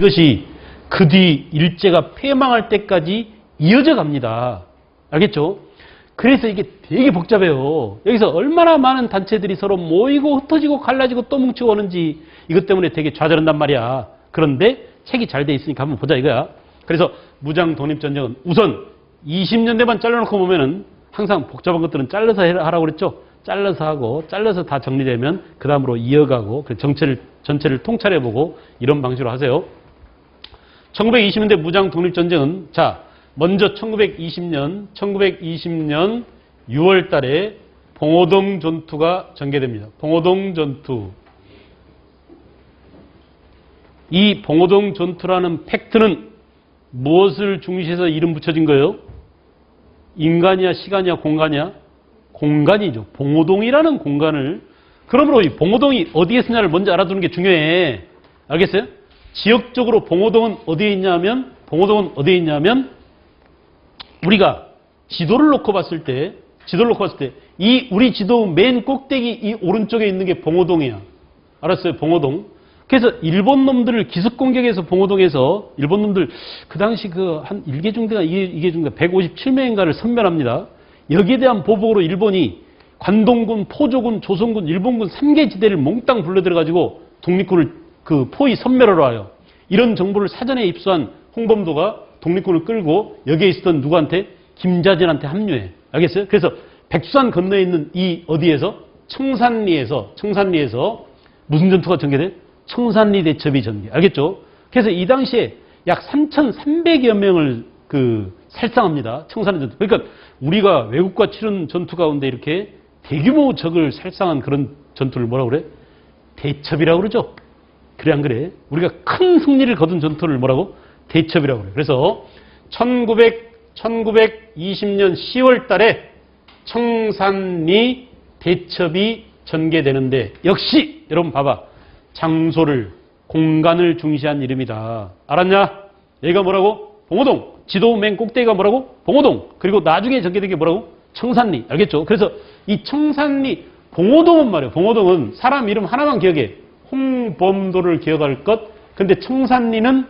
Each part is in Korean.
이것이 그 뒤 일제가 패망할 때까지 이어져 갑니다. 알겠죠? 그래서 이게 되게 복잡해요. 여기서 얼마나 많은 단체들이 서로 모이고 흩어지고 갈라지고 또 뭉치고 오는지 이것 때문에 되게 좌절한단 말이야. 그런데 책이 잘 돼 있으니까 한번 보자 이거야. 그래서 무장 독립전쟁은 우선 20년대만 잘라놓고 보면은 항상 복잡한 것들은 잘라서 하라고 그랬죠. 잘라서 하고 잘라서 다 정리되면 그 다음으로 이어가고 전체를 통찰해보고 이런 방식으로 하세요. 1920년대 무장 독립전쟁은 자 먼저 1920년 6월 달에 봉오동 전투가 전개됩니다. 봉오동 전투. 이 봉오동 전투라는 팩트는 무엇을 중시해서 이름 붙여진 거예요? 인간이야, 시간이야, 공간이야? 공간이죠. 봉오동이라는 공간을. 그러므로 이 봉오동이 어디에 있느냐를 먼저 알아두는 게 중요해. 알겠어요? 지역적으로 봉오동은 어디에 있냐면, 우리가 지도를 놓고 봤을 때, 이 우리 지도 맨 꼭대기 이 오른쪽에 있는 게 봉오동이야. 알았어요? 봉오동. 그래서 일본 놈들을 기습 공격해서 봉오동에서 일본 놈들 그 당시 그 한 1개 중대가 2개 중대 157명인가를 선멸합니다. 여기에 대한 보복으로 일본이 관동군, 포조군, 조선군, 일본군 3개 지대를 몽땅 불러들여가지고 독립군을 그 포위 선멸하러 와요. 이런 정보를 사전에 입수한 홍범도가 독립군을 끌고 여기에 있었던 누구한테? 김자진한테 합류해. 알겠어요? 그래서 백두산 건너에 있는 이 어디에서? 청산리에서 무슨 전투가 전개돼? 청산리 대첩이 전개. 알겠죠? 그래서 이 당시에 약 3,300여 명을 살상합니다. 청산리 전투. 그러니까 우리가 외국과 치른 전투 가운데 이렇게 대규모 적을 살상한 그런 전투를 뭐라고 그래? 대첩이라고 그러죠? 그래 안 그래? 우리가 큰 승리를 거둔 전투를 뭐라고? 대첩이라고 그래. 그래서 1920년 10월 달에 청산리 대첩이 전개되는데 역시 여러분 봐봐. 장소를, 공간을 중시한 이름이다. 알았냐? 얘가 뭐라고? 봉오동. 지도 맨 꼭대기가 뭐라고? 봉오동. 그리고 나중에 전개된 게 뭐라고? 청산리. 알겠죠? 그래서 이 청산리, 봉오동은 말이에요. 봉오동은 사람 이름 하나만 기억해. 홍범도를 기억할 것. 근데 청산리는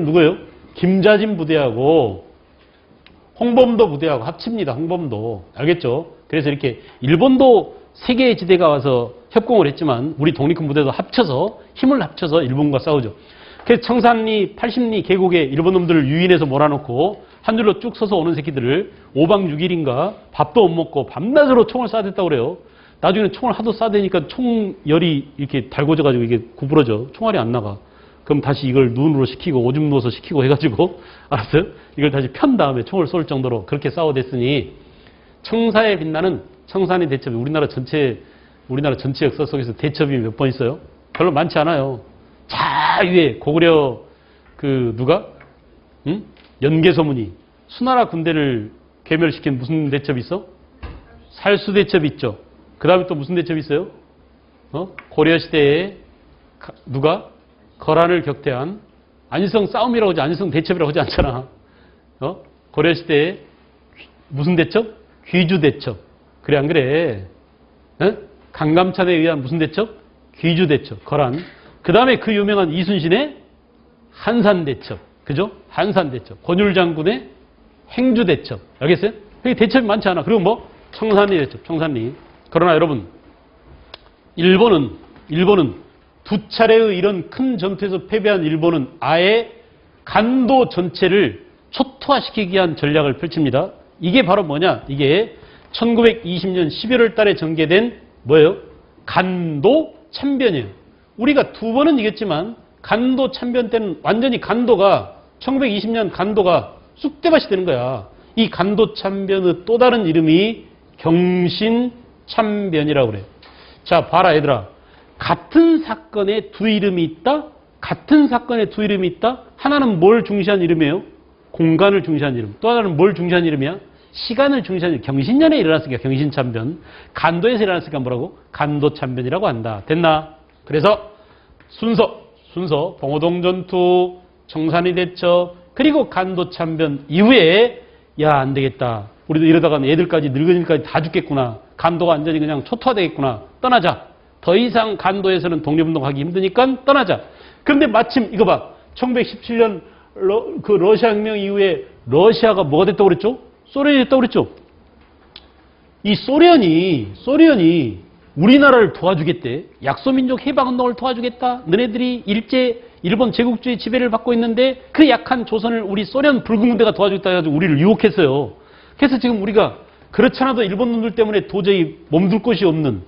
누구예요? 김자진 부대하고 홍범도 부대하고 합칩니다. 홍범도. 알겠죠? 그래서 이렇게 일본도 3개의 지대가 와서 협공을 했지만 우리 독립군 부대도 힘을 합쳐서 일본과 싸우죠. 그래서 청산리, 80리 계곡에 일본 놈들을 유인해서 몰아놓고 한 줄로 쭉 서서 오는 새끼들을 5박 6일인가 밥도 못 먹고 밤낮으로 총을 쏴댔다고 그래요. 나중에는 총을 하도 쏴대니까 총열이 이렇게 달궈져가지고 이게 구부러져. 총알이 안 나가. 그럼 다시 이걸 눈으로 식히고 오줌 누워서 식히고 해가지고 알았어요? 이걸 다시 편 다음에 총을 쏠 정도로 그렇게 싸워댔으니 청사에 빛나는 청산리 대첩이 우리나라 전체 역사 속에서 대첩이 몇 번 있어요? 별로 많지 않아요. 자 위에 고구려 누가? 응? 연개소문이 수나라 군대를 괴멸시킨 무슨 대첩이 있어? 살수 대첩이 있죠. 그 다음에 또 무슨 대첩이 있어요? 고려 시대에 누가? 거란을 격퇴한 안희성 싸움이라고 하지 안희성 대첩이라고 하지 않잖아. 고려 시대에 무슨 대첩? 귀주 대첩. 그래 안 그래? 강감찬에 의한 무슨 대첩? 귀주 대첩. 거란. 그 다음에 그 유명한 이순신의 한산 대첩. 그죠? 한산 대첩. 권율 장군의 행주 대첩. 알겠어요? 여기 대첩이 많지 않아. 그리고 뭐? 청산리 대첩. 청산리. 그러나 여러분 일본은 두 차례의 이런 큰 전투에서 패배한 일본은 아예 간도 전체를 초토화시키기 위한 전략을 펼칩니다. 이게 바로 뭐냐? 이게 1920년 11월 달에 전개된 뭐예요? 간도 참변이에요. 우리가 2번은 이겼지만 간도 참변 때는 완전히 간도가 1920년 간도가 쑥대밭이 되는 거야. 이 간도 참변의 또 다른 이름이 경신 참변이라고 그래요. 자, 봐라 얘들아. 같은 사건에 두 이름이 있다? 하나는 뭘 중시한 이름이에요? 공간을 중시한 이름. 또 하나는 뭘 중시한 이름이야? 시간을 중시한 이름. 경신년에 일어났으니까 경신참변. 간도에서 일어났으니까 뭐라고? 간도참변이라고 한다. 됐나? 그래서 순서 봉오동 전투, 청산리 대첩, 그리고 간도참변 이후에 야, 안 되겠다. 우리도 이러다가 애들까지 늙은이까지 다 죽겠구나. 간도가 완전히 그냥 초토화되겠구나. 떠나자. 더 이상 간도에서는 독립운동하기 힘드니까 떠나자. 그런데 마침 이거 봐. 1917년 그 러시아 혁명 이후에 러시아가 뭐가 됐다고 그랬죠? 소련이 됐다고 그랬죠? 이 소련이 우리나라를 도와주겠대. 약소민족 해방운동을 도와주겠다. 너네들이 일본 제국주의 지배를 받고 있는데 그 약한 조선을 우리 소련 붉은군대가 도와주겠다 해가지고 우리를 유혹했어요. 그래서 지금 우리가 그렇지 않아도 일본 놈들 때문에 도저히 몸둘 곳이 없는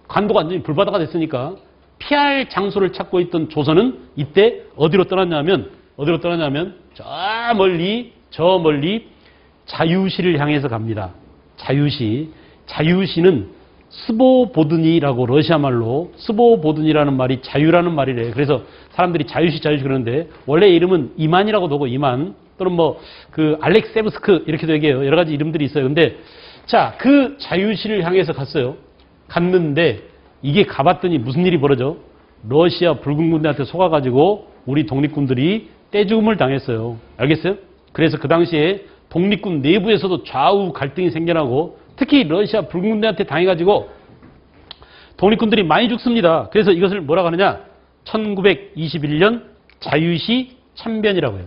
간도가 완전히 불바다가 됐으니까 피할 장소를 찾고 있던 조선은 이때 어디로 떠났냐면 저 멀리 자유시를 향해서 갑니다. 자유시는 스보보드니라고 러시아 말로 스보보드니라는 말이 자유라는 말이래. 그래서 사람들이 자유시 그러는데 원래 이름은 이만이라고 하고 이만 또는 뭐 그 알렉세브스크 이렇게도 얘기해요. 여러 가지 이름들이 있어요. 근데 자, 그 자유시를 향해서 갔어요. 갔는데 이게 가봤더니 무슨 일이 벌어져? 러시아 붉은 군대한테 속아가지고 우리 독립군들이 떼죽음을 당했어요. 알겠어요? 그래서 그 당시에 독립군 내부에서도 좌우 갈등이 생겨나고 특히 러시아 붉은 군대한테 당해가지고 독립군들이 많이 죽습니다. 그래서 이것을 뭐라고 하느냐? 1921년 자유시 참변이라고 해요.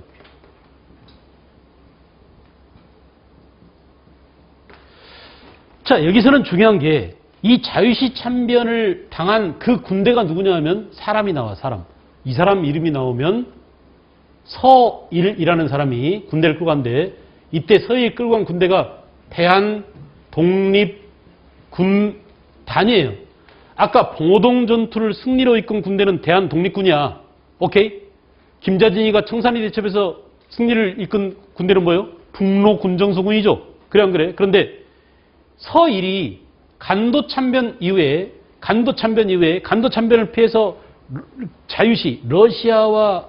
자, 여기서는 중요한 게 이 자유시 참변을 당한 그 군대가 누구냐 하면 사람이 나와, 사람. 이 사람 이름이 나오면 서일이라는 사람이 군대를 끌고 간대. 이때 서일 끌고 간 군대가 대한독립군단이에요. 아까 봉오동 전투를 승리로 이끈 군대는 대한독립군이야. 오케이? 김자진이가 청산리 대첩에서 승리를 이끈 군대는 뭐예요? 북로군정소군이죠. 그래 안 그래? 그런데 서일이 간도참변 이후에 간도참변을 피해서 자유시, 러시아와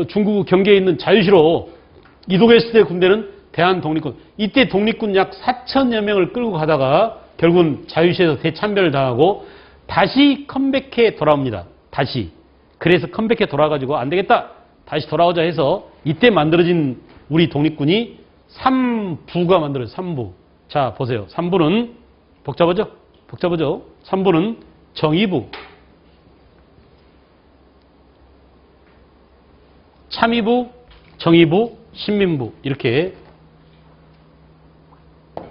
중국 경계에 있는 자유시로 이동했을 때 군대는 대한독립군. 이때 독립군 약 4천여 명을 끌고 가다가 결국은 자유시에서 대참변을 당하고 다시 컴백해 돌아옵니다. 다시. 그래서 컴백해 돌아가지고 안 되겠다. 다시 돌아오자 해서 이때 만들어진 우리 독립군이 3부가 만들어져요. 3부. 자, 보세요. 3부는 복잡하죠? 3부는 정의부, 참의부, 정의부, 신민부 이렇게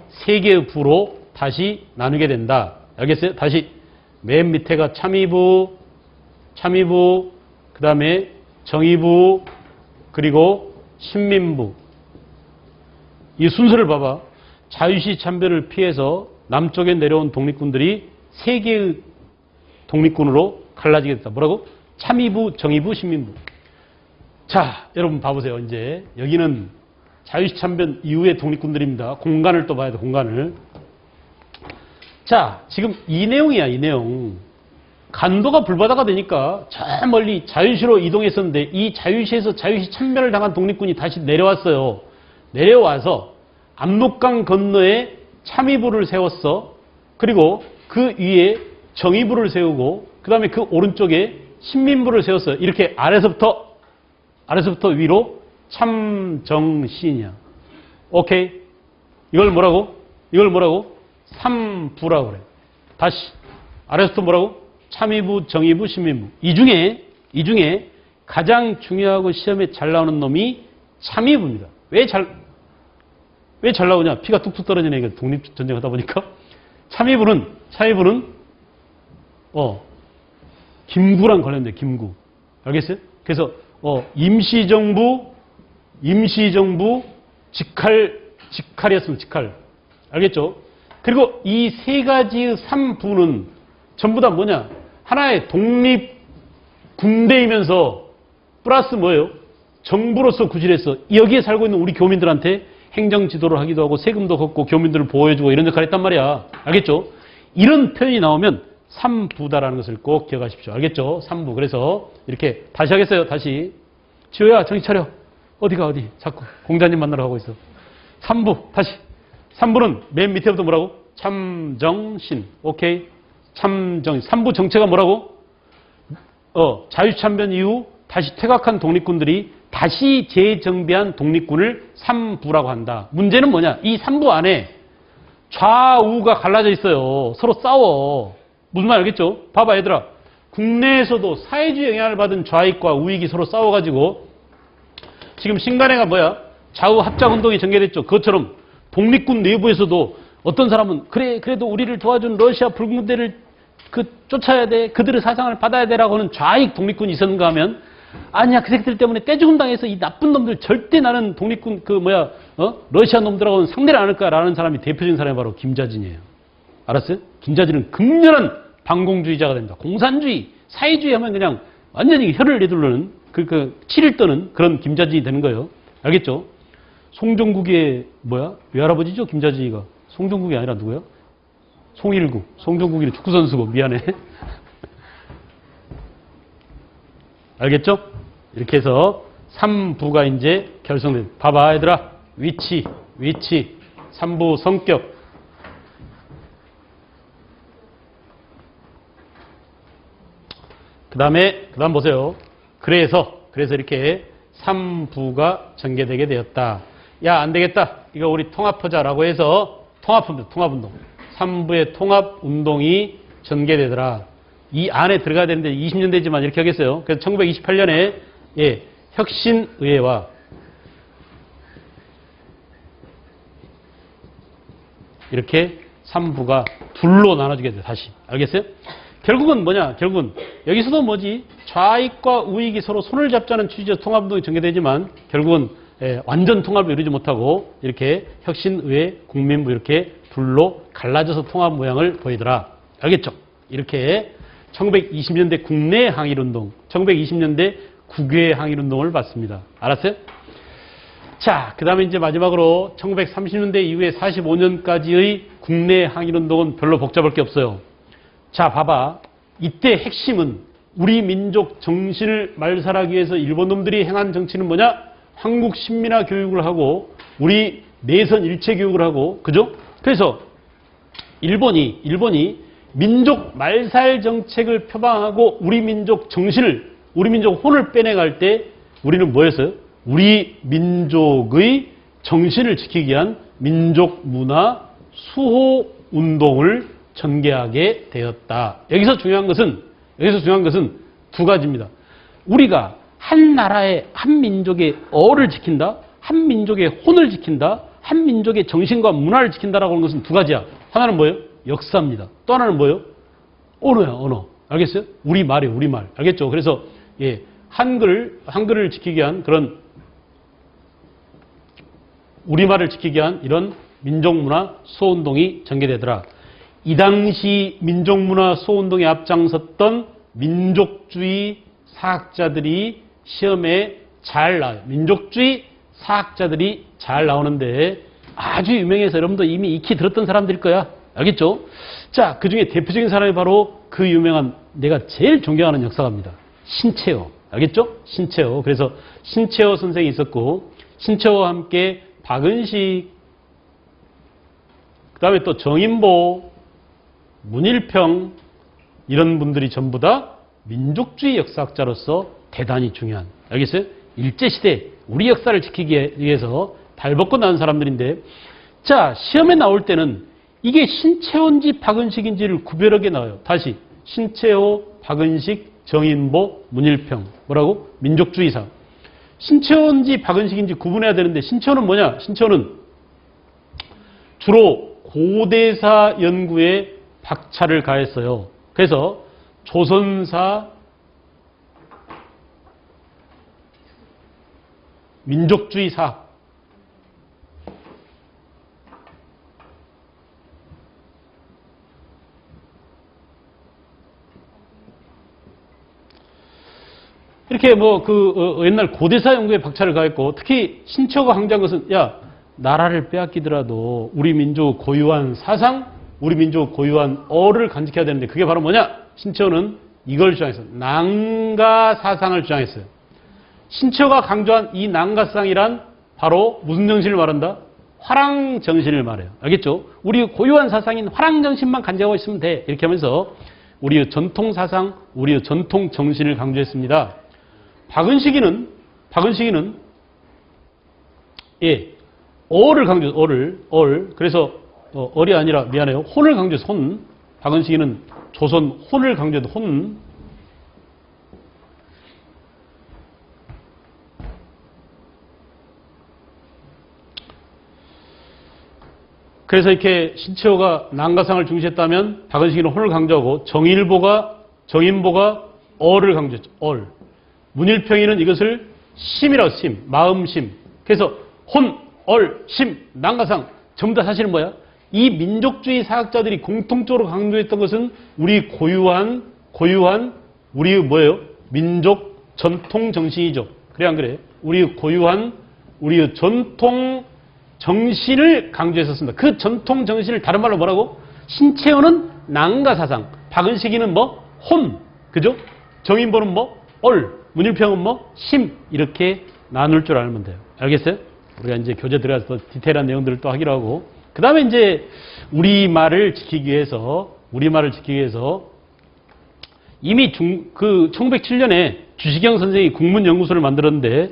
세 개의 부로 다시 나누게 된다. 알겠어요? 다시 맨 밑에가 참의부, 그 다음에 정의부, 그리고 신민부. 이 순서를 봐봐. 자유시 참변을 피해서 남쪽에 내려온 독립군들이 세 개의 독립군으로 갈라지게 됐다. 뭐라고? 참의부, 정의부, 신민부. 자, 여러분 봐보세요. 이제 여기는 자유시 참변 이후의 독립군들입니다. 공간을 또 봐야 돼, 공간을. 자, 지금 이 내용이야, 이 내용. 간도가 불바다가 되니까 저 멀리 자유시로 이동했었는데 이 자유시에서 자유시 참변을 당한 독립군이 다시 내려왔어요. 내려와서 압록강 건너에 참의부를 세웠어. 그리고 그 위에 정의부를 세우고 그 다음에 그 오른쪽에 신민부를 세웠어요. 이렇게 아래서부터 위로 참정신이야. 오케이? 이걸 뭐라고? 3부라고 그래. 다시 아래서부터 뭐라고? 참의부, 정의부, 신민부. 이 중에 가장 중요하고 시험에 잘 나오는 놈이 참의부입니다. 왜 잘 나오냐? 피가 뚝뚝 떨어지네. 이거 독립전쟁 하다 보니까. 참의부는 김구랑 관련돼, 김구. 알겠어요? 그래서 임시정부 직할이었으면 직할. 알겠죠? 그리고 이 세 가지의 3부는 전부 다 뭐냐? 하나의 독립 군대이면서 플러스 뭐예요? 정부로서 구실해서 여기에 살고 있는 우리 교민들한테 행정 지도를 하기도 하고 세금도 걷고 교민들을 보호해주고 이런 역할을 했단 말이야. 알겠죠? 이런 표현이 나오면 3부다라는 것을 꼭 기억하십시오. 알겠죠? 3부. 그래서 이렇게 다시 하겠어요. 다시. 지호야, 정신 차려. 어디가 어디. 자꾸 공자님 만나러 가고 있어. 3부. 다시. 3부는 맨 밑에부터 뭐라고? 참정신. 오케이? 참정신. 3부 정체가 뭐라고? 자유참변 이후 다시 퇴각한 독립군들이 다시 재정비한 독립군을 3부라고 한다. 문제는 뭐냐? 이 3부 안에 좌우가 갈라져 있어요. 서로 싸워. 무슨 말 알겠죠? 봐봐, 얘들아. 국내에서도 사회주의 영향을 받은 좌익과 우익이 서로 싸워가지고 지금 신간회가 뭐야? 좌우 합작운동이 전개됐죠. 그것처럼 독립군 내부에서도 어떤 사람은 그래도 우리를 도와준 러시아 불군대를 쫓아야 돼. 그들의 사상을 받아야 되라고 하는 좌익 독립군이 있었는가 하면 아니야. 그 새끼들 때문에 떼죽음 당해서 이 나쁜 놈들 절대 나는 독립군 러시아 놈들하고는 상대를 안 할 거야라는 사람이 대표적인 사람이 바로 김자진이에요. 알았어요? 김자진은 극렬한 반공주의자가 됩니다. 공산주의, 사회주의 하면 그냥 완전히 혀를 내두르는 치를 떠는 그런 김자진이 되는 거예요. 알겠죠? 송정국의 외할아버지죠? 김자진이가. 송정국이 아니라 누구야? 송일국. 송정국이는 축구선수고 미안해. 알겠죠? 이렇게 해서 3부가 이제 결성된. 봐봐 얘들아. 위치, 3부 성격. 그 다음 보세요. 그래서 이렇게 3부가 전개되게 되었다. 야, 안 되겠다. 이거 우리 통합하자라고 해서 통합운동. 3부의 통합운동이 전개되더라. 이 안에 들어가야 되는데 20년대지만 이렇게 하겠어요. 그래서 1928년에 혁신의회와 이렇게 3부가 둘로 나눠지게 돼요. 다시. 알겠어요? 결국은 뭐냐? 결국은 여기서도 뭐지? 좌익과 우익이 서로 손을 잡자는 취지의 통합운동이 전개되지만 결국은 완전 통합을 이루지 못하고 이렇게 혁신의회, 국민부 이렇게 둘로 갈라져서 통합 모양을 보이더라. 알겠죠? 이렇게 1920년대 국내 항일운동, 1920년대 국외 항일운동을 봤습니다. 알았어요? 자, 그 다음에 이제 마지막으로 1930년대 이후에 45년까지의 국내 항일운동은 별로 복잡할 게 없어요. 자, 봐봐. 이때 핵심은 우리 민족 정신을 말살하기 위해서 일본 놈들이 행한 정치는 뭐냐? 한국 신민화 교육을 하고 우리 내선 일체 교육을 하고, 그죠? 그래서 일본이 민족 말살 정책을 표방하고 우리 민족 정신을, 우리 민족 혼을 빼내갈 때 우리는 뭐였어요? 우리 민족의 정신을 지키기 위한 민족 문화 수호 운동을 전개하게 되었다. 여기서 중요한 것은 두 가지입니다. 우리가 한 나라의, 한 민족의 어를 지킨다, 한 민족의 혼을 지킨다, 한 민족의 정신과 문화를 지킨다라고 하는 것은 두 가지야. 하나는 뭐예요? 역사입니다. 또 하나는 뭐예요? 언어야, 언어. 알겠어요? 우리말이에요, 우리말. 알겠죠? 그래서, 한글을 지키기 위한 그런, 우리말을 지키기 위한 이런 민족문화 소운동이 전개되더라. 이 당시 민족문화 소운동에 앞장섰던 민족주의 사학자들이 시험에 잘 나와요. 민족주의 사학자들이 잘 나오는데 아주 유명해서 여러분도 이미 익히 들었던 사람들일 거야. 알겠죠? 자, 그 중에 대표적인 사람이 바로 그 유명한 내가 제일 존경하는 역사가입니다. 신채호. 알겠죠? 신채호. 그래서 신채호 선생이 있었고 신채호와 함께 박은식, 그 다음에 또 정인보, 문일평 이런 분들이 전부 다 민족주의 역사학자로서 대단히 중요한, 알겠어요? 일제시대 우리 역사를 지키기 위해서 발벗고 나온 사람들인데, 자, 시험에 나올 때는 이게 신채호인지 박은식인지를 구별하게 나와요. 다시 신채호, 박은식, 정인보, 문일평. 뭐라고? 민족주의사. 신채호인지 박은식인지 구분해야 되는데 신채호는 뭐냐? 신채호는 주로 고대사 연구에 박차를 가했어요. 그래서 조선사, 민족주의 사학, 이렇게 옛날 고대사 연구에 박차를 가했고, 특히 신채호가 항대한 것은, 야, 나라를 빼앗기더라도 우리 민족 고유한 사상, 우리 민족 고유한 어를 간직해야 되는데, 그게 바로 뭐냐? 신채호는 이걸 주장했어요. 낭가 사상을 주장했어요. 신채호가 강조한 이 낭가 사상이란 바로 무슨 정신을 말한다? 화랑 정신을 말해요. 알겠죠? 우리 고유한 사상인 화랑 정신만 간직하고 있으면 돼. 이렇게 하면서 우리의 전통 사상, 우리의 전통 정신을 강조했습니다. 박은식이는 어를 강조해서 얼. 그래서 얼이 아니라 미안해요. 혼을 강조해서 혼. 박은식이는 조선 혼을 강조해서 혼. 그래서 이렇게 신채호가 난가상을 중시했다면 박은식이는 혼을 강조하고 정인보가 어를 강조했죠. 얼. 문일평이는 이것을 심이라고 심, 마음심. 그래서 혼, 얼, 심, 난가상 전부 다 사실은 뭐야? 이 민족주의 사학자들이 공통적으로 강조했던 것은 우리 고유한 우리의 뭐예요? 민족 전통 정신이죠. 그래 안 그래? 우리의 고유한 우리의 전통 정신을 강조했었습니다. 그 전통 정신을 다른 말로 뭐라고? 신채호는 난가사상, 박은식이는 뭐? 혼, 그죠? 정인보는 뭐? 얼, 문일평은 뭐? 심, 이렇게 나눌 줄 알면 돼요. 알겠어요? 우리가 이제 교재 들어가서 디테일한 내용들을 또 하기로 하고, 그 다음에 이제 우리말을 지키기 위해서 이미 1907년에 주시경 선생이 국문연구소를 만들었는데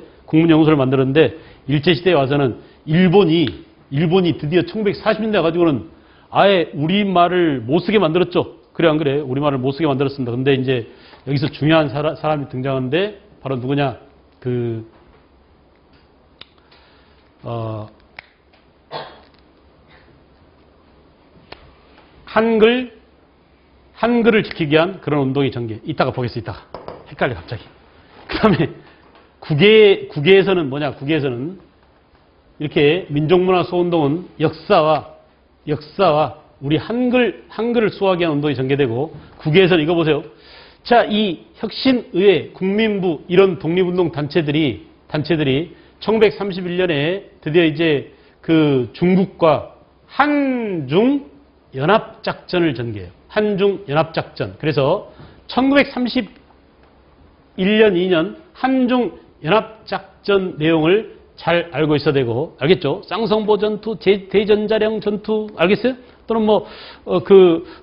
일제시대에 와서는 일본이 드디어 1940년대 가지고는 아예 우리말을 못 쓰게 만들었죠. 그래 안 그래? 우리말을 못 쓰게 만들었습니다. 근데 이제 여기서 중요한 사람이 등장하는데 바로 누구냐? 한글을 지키기 위한 그런 운동의 전개. 이따가 보겠습니다. 이따가. 헷갈려 갑자기. 그 다음에 국외에서는 뭐냐? 국외에서는 이렇게 민족문화 수호운동은 역사와 우리 한글을 수호하기 위한 운동이 전개되고, 국외에서는 이거 보세요. 자, 이 혁신의회, 국민부 이런 독립운동 단체들이 1931년에 드디어 이제 그 중국과 한중 연합작전을 전개해요. 한중 연합작전. 그래서 1931년, 2년 한중 연합작전 내용을 잘 알고 있어야 되고, 알겠죠? 쌍성보 전투, 대전자령 전투, 알겠어요? 또는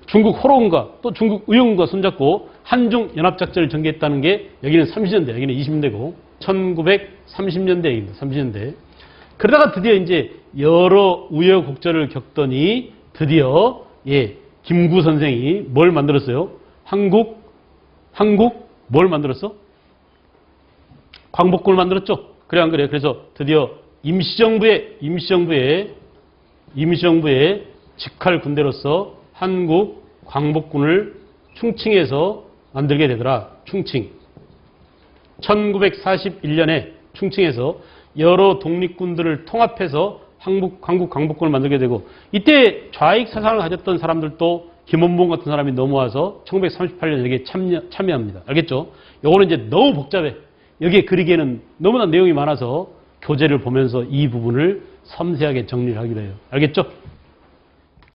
중국 호롱과 또 중국 의용과 손잡고 한중 연합작전을 전개했다는 게 여기는 30년대, 여기는 20년대고, 1930년대 얘기입니다. 30년대. 그러다가 드디어 이제 여러 우여곡절을 겪더니 드디어 김구 선생이 뭘 만들었어요? 한국 뭘 만들었어? 광복군을 만들었죠. 그래 안 그래? 그래서 드디어 임시정부의 직할 군대로서 한국 광복군을 충칭에서 만들게 되더라. 충칭. 1941년에 충칭에서 여러 독립군들을 통합해서 한국 광복군을 만들게 되고, 이때 좌익 사상을 가졌던 사람들도 김원봉 같은 사람이 넘어와서 1938년 여기에 참여합니다. 알겠죠? 요거는 이제 너무 복잡해. 여기에 그리기에는 너무나 내용이 많아서 교재를 보면서 이 부분을 섬세하게 정리를 하기로 해요. 알겠죠?